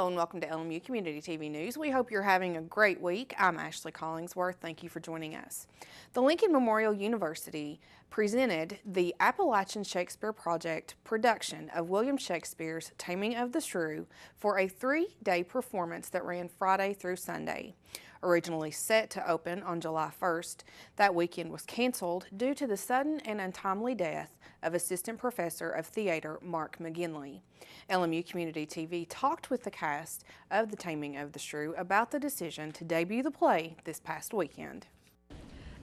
Hello and welcome to LMU Community TV News. We hope you're having a great week. I'm Ashley Collingsworth. Thank you for joining us. The Lincoln Memorial University presented the Appalachian Shakespeare Project production of William Shakespeare's Taming of the Shrew for a 3-day performance that ran Friday through Sunday. Originally set to open on July 1st, that weekend was canceled due to the sudden and untimely death of Assistant Professor of Theater Mark McGinley. LMU Community TV talked with the cast of The Taming of the Shrew about the decision to debut the play this past weekend.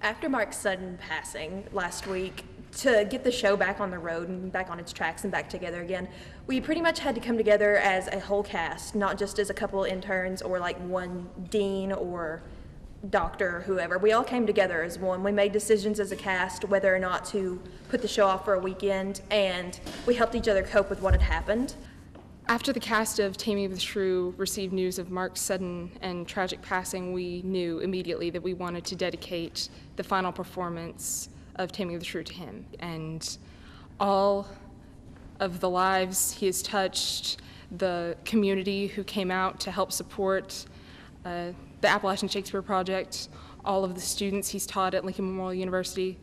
After Mark's sudden passing last week, to get the show back on the road and back on its tracks and back together again, we pretty much had to come together as a whole cast, not just as a couple of interns or like one dean or doctor or whoever. We all came together as one. We made decisions as a cast whether or not to put the show off for a weekend, and we helped each other cope with what had happened. After the cast of Taming of the Shrew received news of Mark's sudden and tragic passing, we knew immediately that we wanted to dedicate the final performance of Taming of the Shrew to him. And all of the lives he has touched, the community who came out to help support the Appalachian Shakespeare Project, all of the students he's taught at Lincoln Memorial University,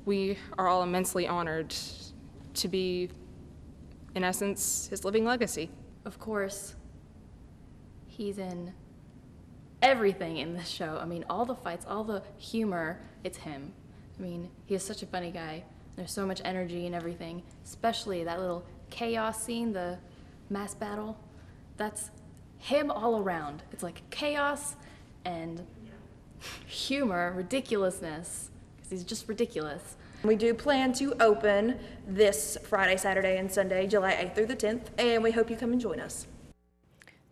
we are all immensely honored to be, in essence, his living legacy. Of course, he's in everything in this show. I mean, all the fights, all the humor, it's him. I mean, he is such a funny guy. There's so much energy and everything, especially that little chaos scene, the mass battle. That's him all around. It's like chaos and humor, ridiculousness, because he's just ridiculous. We do plan to open this Friday, Saturday, and Sunday, July 8th through the 10th, and we hope you come and join us.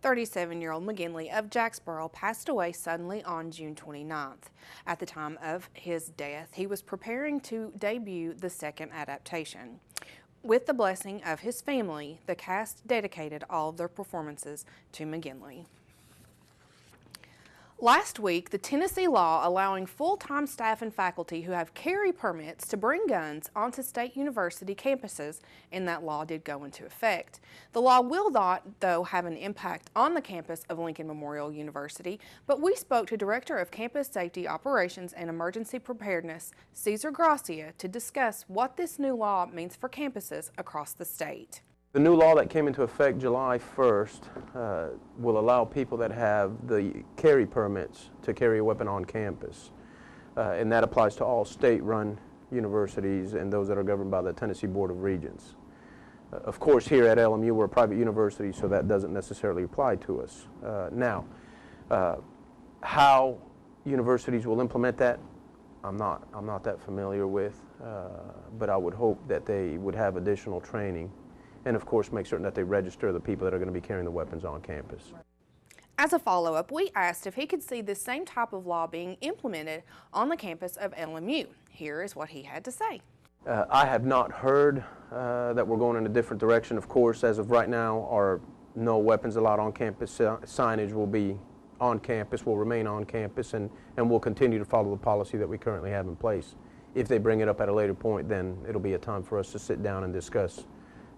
37-year-old McGinley of Jacksboro passed away suddenly on June 29th. At the time of his death, he was preparing to debut the second adaptation. With the blessing of his family, the cast dedicated all of their performances to McGinley. Last week, the Tennessee law allowing full-time staff and faculty who have carry permits to bring guns onto state university campuses, and that law did go into effect. The law will not, though, have an impact on the campus of Lincoln Memorial University, but we spoke to Director of Campus Safety Operations and Emergency Preparedness, Cesar Gracia, to discuss what this new law means for campuses across the state. The new law that came into effect July 1st will allow people that have the carry permits to carry a weapon on campus. And that applies to all state-run universities and those that are governed by the Tennessee Board of Regents. Of course, here at LMU, we're a private university, so that doesn't necessarily apply to us. Now, how universities will implement that, I'm not that familiar with, but I would hope that they would have additional training, and of course make certain that they register the people that are going to be carrying the weapons on campus. As a follow-up, we asked if he could see this same type of law being implemented on the campus of LMU. Here is what he had to say. I have not heard that we're going in a different direction. Of course, as of right now, our no weapons allowed on campus signage will be on campus, will remain on campus, and we'll continue to follow the policy that we currently have in place. If they bring it up at a later point, then it'll be a time for us to sit down and discuss,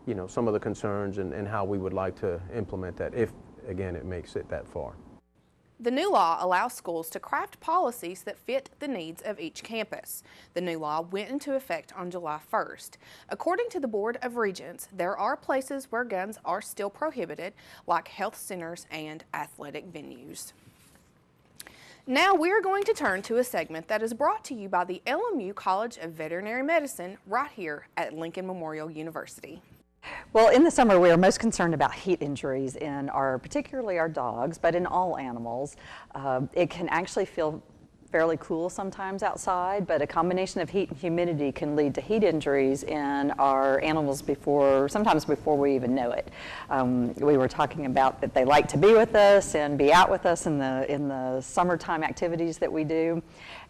you know, some of the concerns and how we would like to implement that, if, again, it makes it that far. The new law allows schools to craft policies that fit the needs of each campus. The new law went into effect on July 1st. According to the Board of Regents, there are places where guns are still prohibited, like health centers and athletic venues. Now we're going to turn to a segment that is brought to you by the LMU College of Veterinary Medicine right here at Lincoln Memorial University. Well, in the summer, we are most concerned about heat injuries in particularly our dogs, but in all animals. It can actually feel fairly cool sometimes outside, but a combination of heat and humidity can lead to heat injuries in our animals sometimes before we even know it. We were talking about that they like to be with us and be out with us in the summertime activities that we do.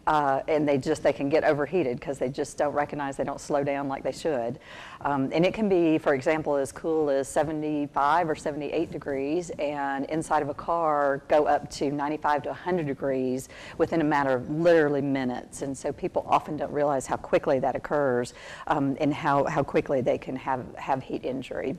And they can get overheated because they just don't recognize, they don't slow down like they should. And it can be, for example, as cool as 75 or 78 degrees, and inside of a car go up to 95 to 100 degrees within a matter of literally minutes. And so people often don't realize how quickly that occurs and how quickly they can have heat injury.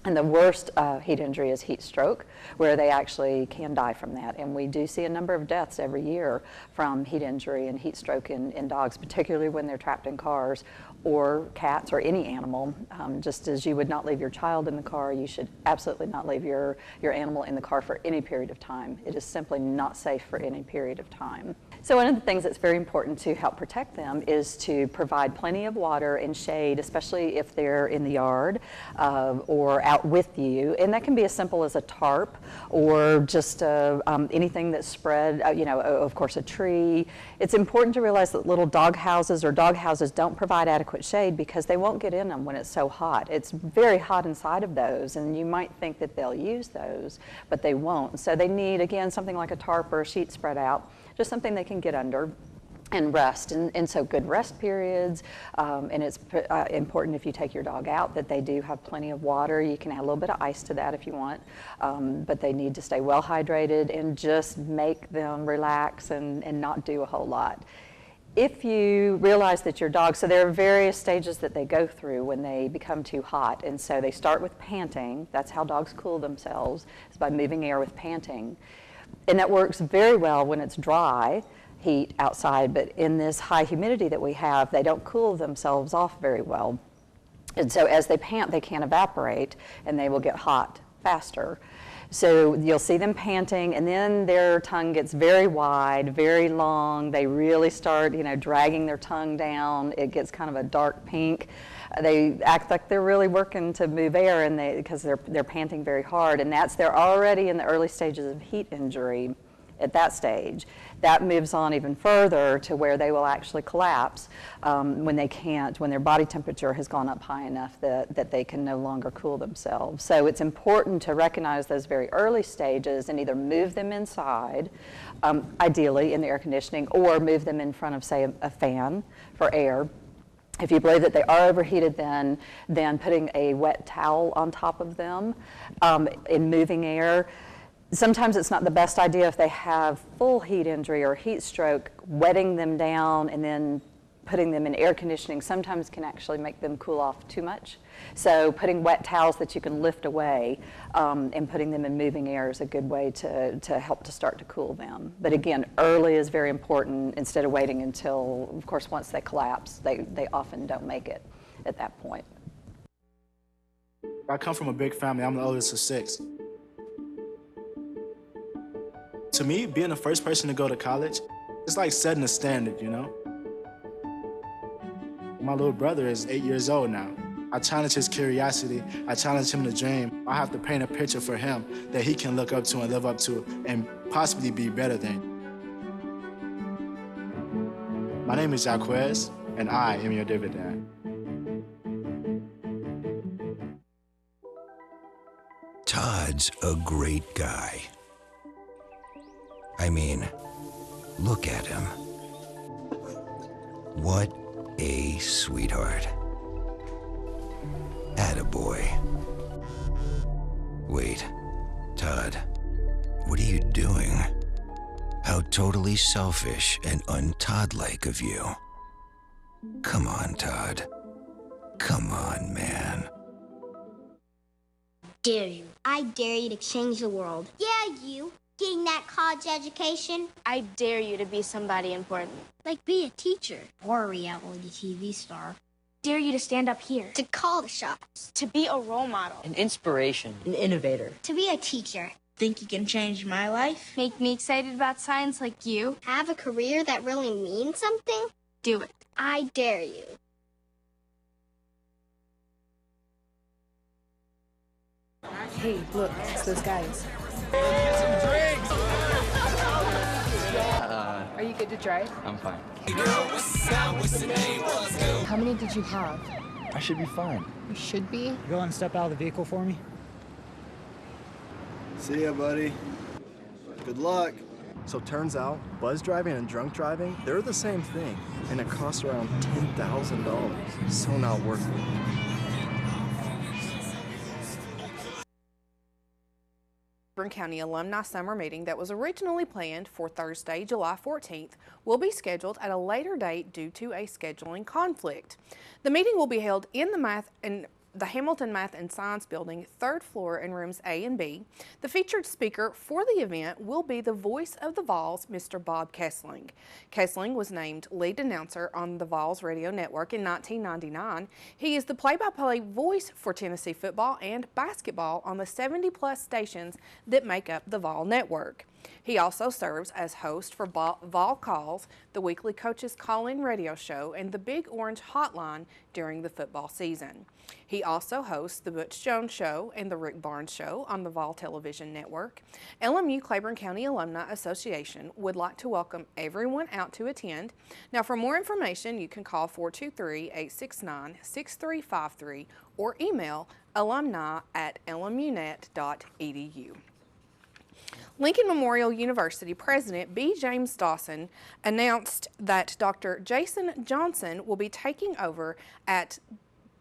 And the worst heat injury is heat stroke, where they actually can die from that. And we do see a number of deaths every year from heat injury and heat stroke in dogs, particularly when they're trapped in cars or cats or any animal. Just as you would not leave your child in the car, you should absolutely not leave your animal in the car for any period of time. It is simply not safe for any period of time. So one of the things that's very important to help protect them is to provide plenty of water and shade, especially if they're in the yard or out with you. And that can be as simple as a tarp or just anything that's spread, of course, a tree. It's important to realize that little dog houses don't provide adequate shade because they won't get in them when it's so hot. It's very hot inside of those, and you might think that they'll use those, but they won't. So they need, again, something like a tarp or a sheet spread out, just something they can get under and rest. And so good rest periods, and it's important if you take your dog out that they do have plenty of water. You can add a little bit of ice to that if you want, but they need to stay well hydrated and just make them relax and not do a whole lot. If you realize that your dog, so there are various stages that they go through when they become too hot, and so they start with panting. That's how dogs cool themselves, is by moving air with panting. And that works very well when it's dry heat outside, but in this high humidity that we have, they don't cool themselves off very well. And so as they pant, they can't evaporate, and they will get hot faster. So you'll see them panting, and then their tongue gets very wide, very long. They really start, dragging their tongue down. It gets kind of a dark pink. They act like they're really working to move air, and because they're panting very hard, and they're already in the early stages of heat injury at that stage. That moves on even further to where they will actually collapse when their body temperature has gone up high enough that they can no longer cool themselves. So it's important to recognize those very early stages and either move them inside, ideally in the air conditioning, or move them in front of, say, a fan for air. If you believe that they are overheated, then putting a wet towel on top of them in moving air. Sometimes it's not the best idea if they have full heat injury or heat stroke, wetting them down and then putting them in air conditioning sometimes can actually make them cool off too much. So putting wet towels that you can lift away and putting them in moving air is a good way to help to start to cool them. But again, early is very important instead of waiting until, of course, once they collapse. They often don't make it at that point. I come from a big family. I'm the oldest of 6. To me, being the first person to go to college, it's like setting a standard, My little brother is 8 years old now. I challenge his curiosity. I challenge him to dream. I have to paint a picture for him that he can look up to and live up to and possibly be better than. My name is Jaquez, and I am your dividend. Todd's a great guy. I mean, look at him. What a sweetheart. Attaboy. Wait, Todd, what are you doing? How totally selfish and un-Todd-like of you. Come on, Todd. Come on, man. Dare you. I dare you to change the world. Yeah, you. Getting that college education. I dare you to be somebody important. Like be a teacher or a reality TV star. Dare you to stand up here. To call the shots. To be a role model. An inspiration. An innovator. To be a teacher. Think you can change my life? Make me excited about science like you? Have a career that really means something? Do it. I dare you. Hey, look, it's those guys. Are you good to drive? I'm fine. How many did you have? I should be fine. You should be? You go and step out of the vehicle for me? See ya, buddy. Good luck. So turns out, buzz driving and drunk driving, they're the same thing, and it costs around $10,000. So not worth it. Auburn County Alumni Summer Meeting that was originally planned for Thursday, July 14th, will be scheduled at a later date due to a scheduling conflict. The meeting will be held in the the Hamilton Math and Science Building, 3rd floor in rooms A and B. The featured speaker for the event will be the voice of the Vols, Mr. Bob Kessling. Kessling was named lead announcer on the Vols radio network in 1999. He is the play-by-play voice for Tennessee football and basketball on the 70-plus stations that make up the Vol network. He also serves as host for Vol Calls, the weekly coaches call-in radio show, and the Big Orange Hotline during the football season. He also hosts the Butch Jones Show and the Rick Barnes Show on the Vol television network. LMU Claiborne County Alumni Association would like to welcome everyone out to attend. Now, for more information, you can call 423-869-6353 or email alumni@lmunet.edu. Lincoln Memorial University President B. James Dawson announced that Dr. Jason Johnson will be taking over at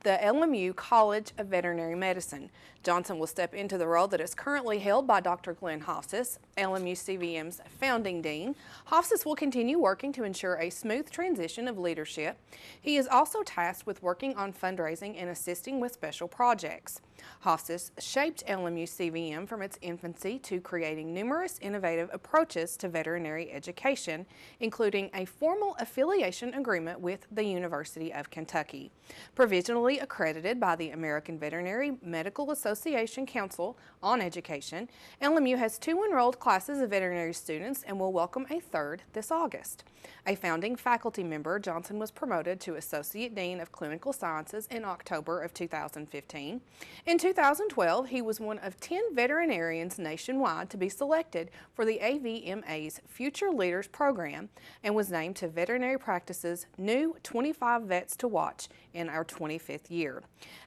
the LMU College of Veterinary Medicine. Johnson will step into the role that is currently held by Dr. Glenn Hofsis, LMU-CVM's founding dean. Hofsis will continue working to ensure a smooth transition of leadership. He is also tasked with working on fundraising and assisting with special projects. Hofsis shaped LMU-CVM from its infancy to creating numerous innovative approaches to veterinary education, including a formal affiliation agreement with the University of Kentucky. Provisionally accredited by the American Veterinary Medical Association Council on Education, LMU has 2 enrolled classes of veterinary students and will welcome a 3rd this August. A founding faculty member, Johnson was promoted to Associate Dean of Clinical Sciences in October of 2015. In 2012, he was one of 10 veterinarians nationwide to be selected for the AVMA's Future Leaders Program and was named to Veterinary Practice's new 25 Vets to Watch in our 25th year.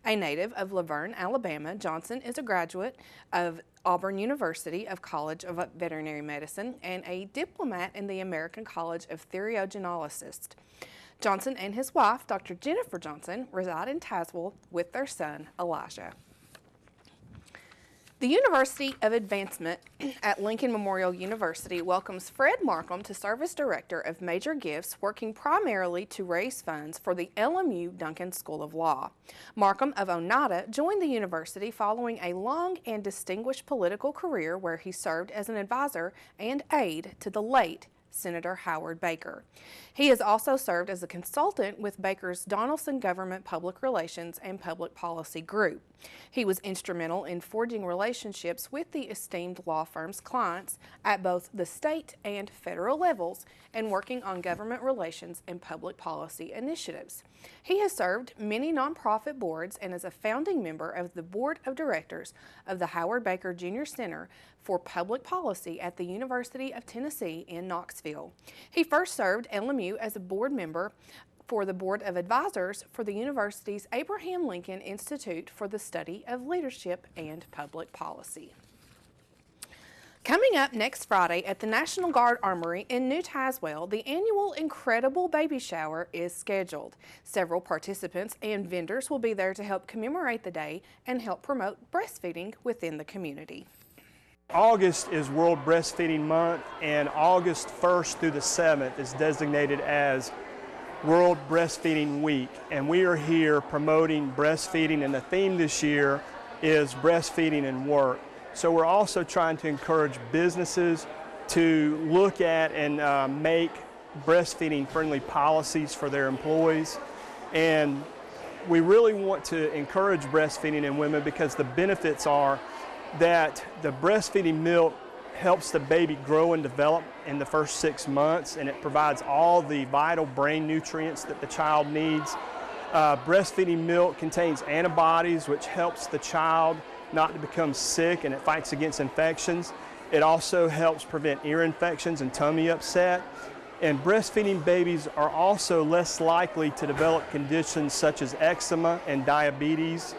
A native of Laverne, Alabama, Johnson is a graduate of Auburn University of College of Veterinary Medicine and a diplomat in the American College of Theriogenologists. Johnson and his wife, Dr. Jennifer Johnson, reside in Tazewell with their son, Elijah. The University of Advancement at Lincoln Memorial University welcomes Fred Markham to serve as Director of Major Gifts, working primarily to raise funds for the LMU Duncan School of Law. Markham of Oneida joined the university following a long and distinguished political career where he served as an advisor and aide to the late Senator Howard Baker. He has also served as a consultant with Baker's Donaldson Government Public Relations and Public Policy Group. He was instrumental in forging relationships with the esteemed law firm's clients at both the state and federal levels and working on government relations and public policy initiatives. He has served many nonprofit boards and is a founding member of the Board of Directors of the Howard Baker Jr. Center for Public Policy at the University of Tennessee in Knoxville. He first served LMU as a board member for the Board of Advisors for the university's Abraham Lincoln Institute for the Study of Leadership and Public Policy. Coming up next Friday at the National Guard Armory in New Tazewell, the annual Incredible Baby Shower is scheduled. Several participants and vendors will be there to help commemorate the day and help promote breastfeeding within the community. August is World Breastfeeding Month, and August 1st through the 7th is designated as World Breastfeeding Week, and we are here promoting breastfeeding, and the theme this year is breastfeeding and work. So we're also trying to encourage businesses to look at and make breastfeeding friendly policies for their employees, and we really want to encourage breastfeeding in women because the benefits are that the breastfeeding milk helps the baby grow and develop in the first 6 months, and it provides all the vital brain nutrients that the child needs. Breastfeeding milk contains antibodies, which helps the child not to become sick, and it fights against infections. It also helps prevent ear infections and tummy upset. And breastfeeding babies are also less likely to develop conditions such as eczema and diabetes.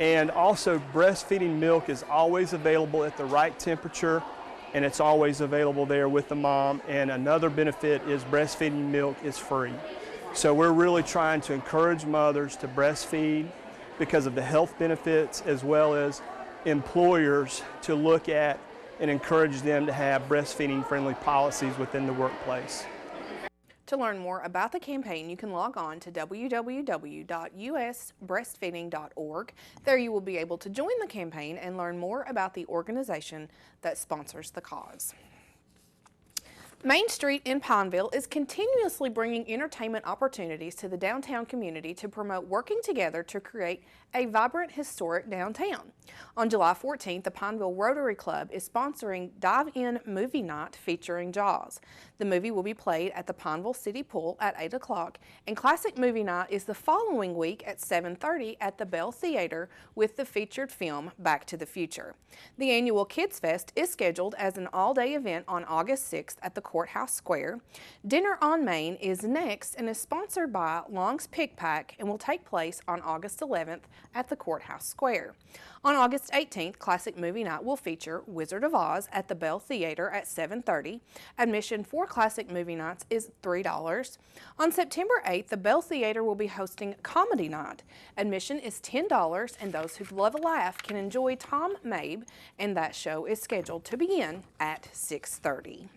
And also, breastfeeding milk is always available at the right temperature, and it's always available there with the mom. And another benefit is breastfeeding milk is free. So we're really trying to encourage mothers to breastfeed because of the health benefits, as well as employers to look at and encourage them to have breastfeeding friendly policies within the workplace. To learn more about the campaign, you can log on to www.usbreastfeeding.org. There you will be able to join the campaign and learn more about the organization that sponsors the cause. Main Street in Pineville is continuously bringing entertainment opportunities to the downtown community to promote working together to create a vibrant, historic downtown. On July 14th, the Pineville Rotary Club is sponsoring Dive-In Movie Night featuring Jaws. The movie will be played at the Pineville City Pool at 8 o'clock, and Classic Movie Night is the following week at 7:30 at the Bell Theater with the featured film Back to the Future. The annual Kids Fest is scheduled as an all-day event on August 6th at the Courthouse Square. Dinner on Main is next and is sponsored by Long's Pig Pack and will take place on August 11th at the Courthouse Square. On August 18th, Classic Movie Night will feature Wizard of Oz at the Bell Theater at 7:30. Admission for Classic Movie Nights is $3. On September 8th, the Bell Theater will be hosting Comedy Night. Admission is $10, and those who love a laugh can enjoy Tom Mabe, and that show is scheduled to begin at 6:30.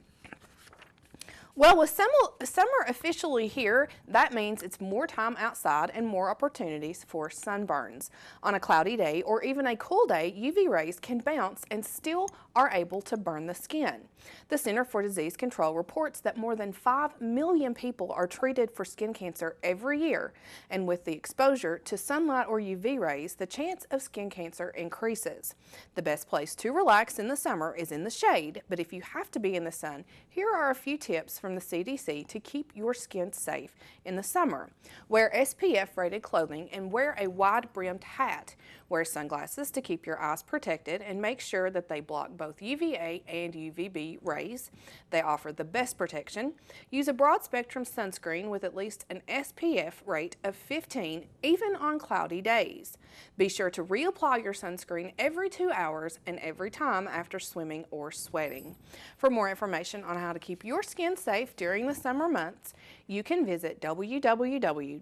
Well, with summer officially here, that means it's more time outside and more opportunities for sunburns. On a cloudy day or even a cool day, UV rays can bounce and still are able to burn the skin. The Center for Disease Control reports that more than 5 million people are treated for skin cancer every year, and with the exposure to sunlight or UV rays, the chance of skin cancer increases. The best place to relax in the summer is in the shade, but if you have to be in the sun, here are a few tips from the CDC to keep your skin safe in the summer. Wear SPF-rated clothing and wear a wide-brimmed hat. Wear sunglasses to keep your eyes protected and make sure that they block both UVA and UVB rays. They offer the best protection. Use a broad-spectrum sunscreen with at least an SPF rate of 15, even on cloudy days. Be sure to reapply your sunscreen every 2 hours and every time after swimming or sweating. For more information on how to keep your skin safe during the summer months, you can visit www.cdc.gov.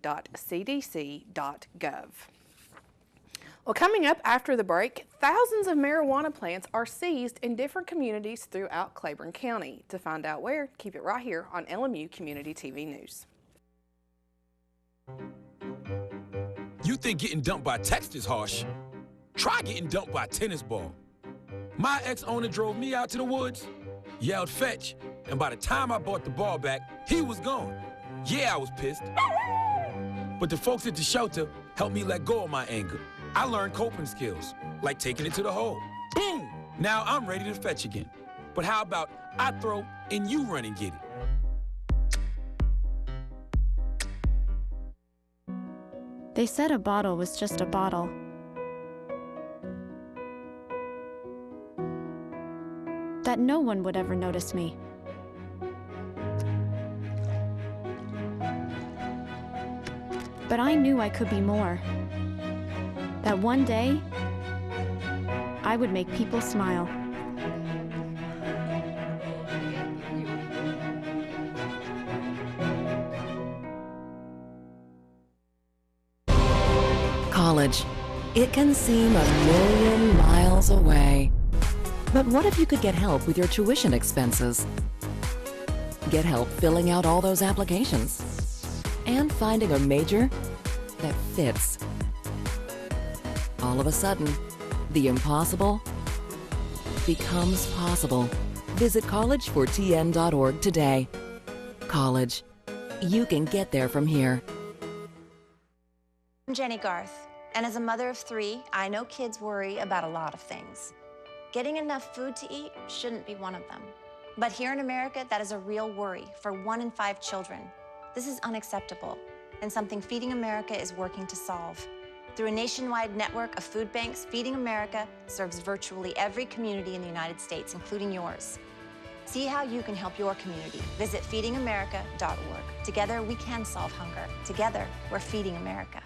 Well, coming up after the break, thousands of marijuana plants are seized in different communities throughout Claiborne County. To find out where, keep it right here on LMU Community TV News. You think getting dumped by text is harsh? Try getting dumped by a tennis ball. My ex-owner drove me out to the woods, yelled fetch, and by the time I brought the ball back, he was gone. Yeah, I was pissed. But the folks at the shelter helped me let go of my anger. I learned coping skills, like taking it to the hole. Boom! Now I'm ready to fetch again. But how about I throw and you run and get it? They said a bottle was just a bottle. That no one would ever notice me. But I knew I could be more. That one day, I would make people smile. College. It can seem a million miles away. But what if you could get help with your tuition expenses? Get help filling out all those applications and finding a major that fits. All of a sudden, the impossible becomes possible. Visit collegefortn.org today. College. You can get there from here. I'm Jenny Garth, and as a mother of 3, I know kids worry about a lot of things. Getting enough food to eat shouldn't be one of them. But here in America, that is a real worry for 1 in 5 children. This is unacceptable, and something Feeding America is working to solve. Through a nationwide network of food banks, Feeding America serves virtually every community in the United States, including yours. See how you can help your community. Visit feedingamerica.org. Together, we can solve hunger. Together, we're Feeding America.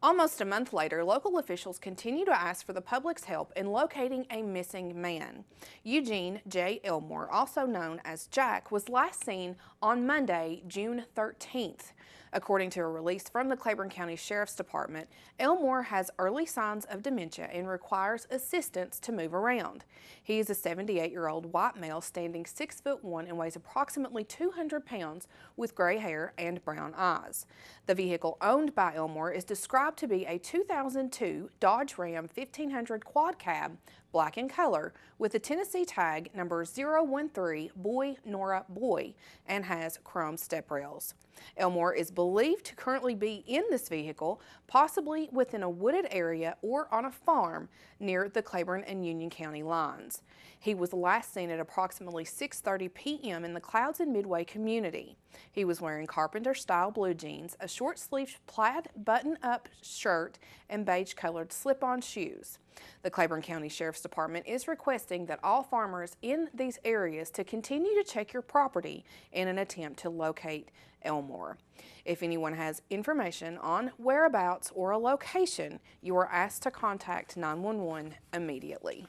Almost a month later, local officials continue to ask for the public's help in locating a missing man. Eugene J. Elmore, also known as Jack, was last seen on Monday, June 13th. According to a release from the Claiborne County Sheriff's Department, Elmore has early signs of dementia and requires assistance to move around. He is a 78-year-old white male standing 6'1" and weighs approximately 200 pounds with gray hair and brown eyes. The vehicle owned by Elmore is described to be a 2002 Dodge Ram 1500 quad cab, black in color, with a Tennessee tag number 013 Boy Nora Boy, and has chrome step rails. Elmore is believed to currently be in this vehicle, possibly within a wooded area or on a farm near the Claiborne and Union County lines. He was last seen at approximately 6:30 p.m. in the Clouds and Midway community. He was wearing carpenter-style blue jeans, a short-sleeved plaid button-up shirt, and beige-colored slip-on shoes. The Claiborne County Sheriff's Department is requesting that all farmers in these areas to continue to check your property in an attempt to locate Elmore. If anyone has information on whereabouts or a location, you are asked to contact 911 immediately.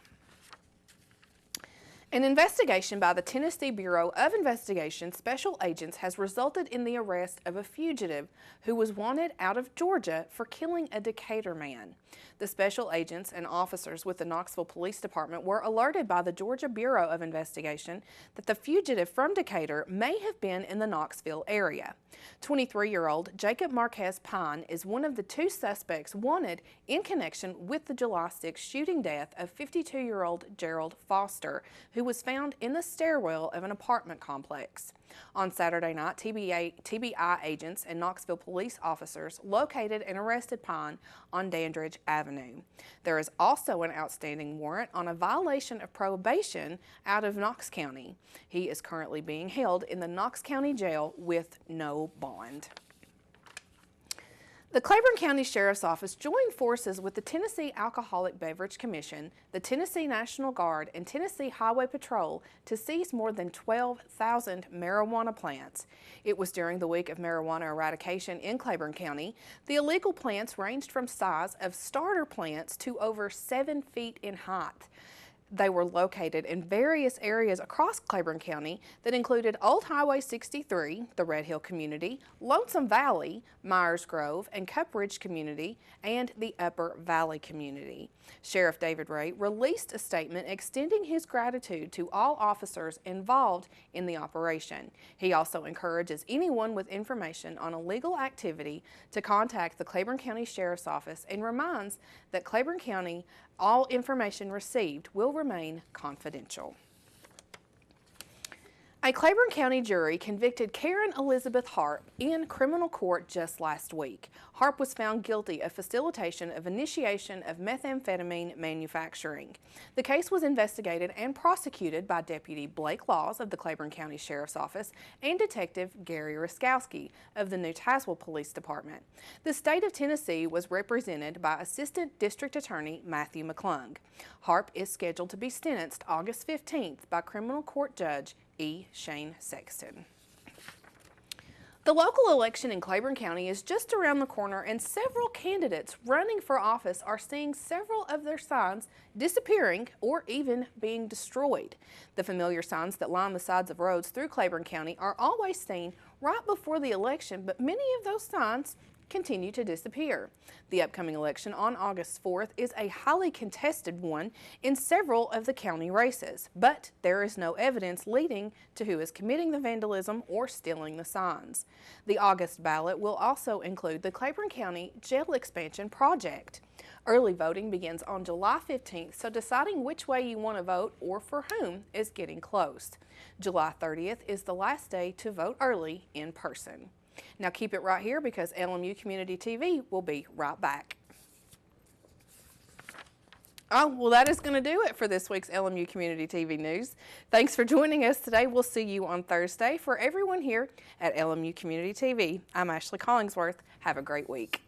An investigation by the Tennessee Bureau of Investigation special agents has resulted in the arrest of a fugitive who was wanted out of Georgia for killing a Decatur man. The special agents and officers with the Knoxville Police Department were alerted by the Georgia Bureau of Investigation that the fugitive from Decatur may have been in the Knoxville area. 23-year-old Jacob Marquez Pine is one of the two suspects wanted in connection with the July 6 shooting death of 52-year-old Gerald Foster, who was found in the stairwell of an apartment complex. On Saturday night, TBI agents and Knoxville police officers located and arrested Pine on Dandridge Avenue. There is also an outstanding warrant on a violation of probation out of Knox County. He is currently being held in the Knox County Jail with no bond. The Claiborne County Sheriff's Office joined forces with the Tennessee Alcoholic Beverage Commission, the Tennessee National Guard, and Tennessee Highway Patrol to seize more than 12,000 marijuana plants. It was during the week of marijuana eradication in Claiborne County. The illegal plants ranged from size of starter plants to over 7 feet in height. They were located in various areas across Claiborne County that included Old Highway 63, the Red Hill community, Lonesome Valley, Myers Grove, and Cup Ridge community, and the Upper Valley community. Sheriff David Ray released a statement extending his gratitude to all officers involved in the operation. He also encourages anyone with information on illegal activity to contact the Claiborne County Sheriff's Office and reminds that Claiborne County, all information received will remain confidential. A Claiborne County jury convicted Karen Elizabeth Harp in criminal court just last week. Harp was found guilty of facilitation of initiation of methamphetamine manufacturing. The case was investigated and prosecuted by Deputy Blake Laws of the Claiborne County Sheriff's Office and Detective Gary Ruskowski of the new Tazewell Police Department. The state of Tennessee was represented by Assistant District Attorney Matthew McClung. Harp is scheduled to be sentenced August 15th by criminal court judge E. Shane Sexton. The local election in Claiborne County is just around the corner, and several candidates running for office are seeing several of their signs disappearing or even being destroyed. The familiar signs that line the sides of roads through Claiborne County are always seen right before the election, but many of those signs continue to disappear. The upcoming election on August 4th is a highly contested one in several of the county races, but there is no evidence leading to who is committing the vandalism or stealing the signs. The August ballot will also include the Claiborne County Jail Expansion Project. Early voting begins on July 15th, so deciding which way you want to vote or for whom is getting close. July 30th is the last day to vote early in person. Now keep it right here because LMU Community TV will be right back. Oh, well, that is going to do it for this week's LMU Community TV News. Thanks for joining us today. We'll see you on Thursday. For everyone here at LMU Community TV, I'm Ashley Collingsworth. Have a great week.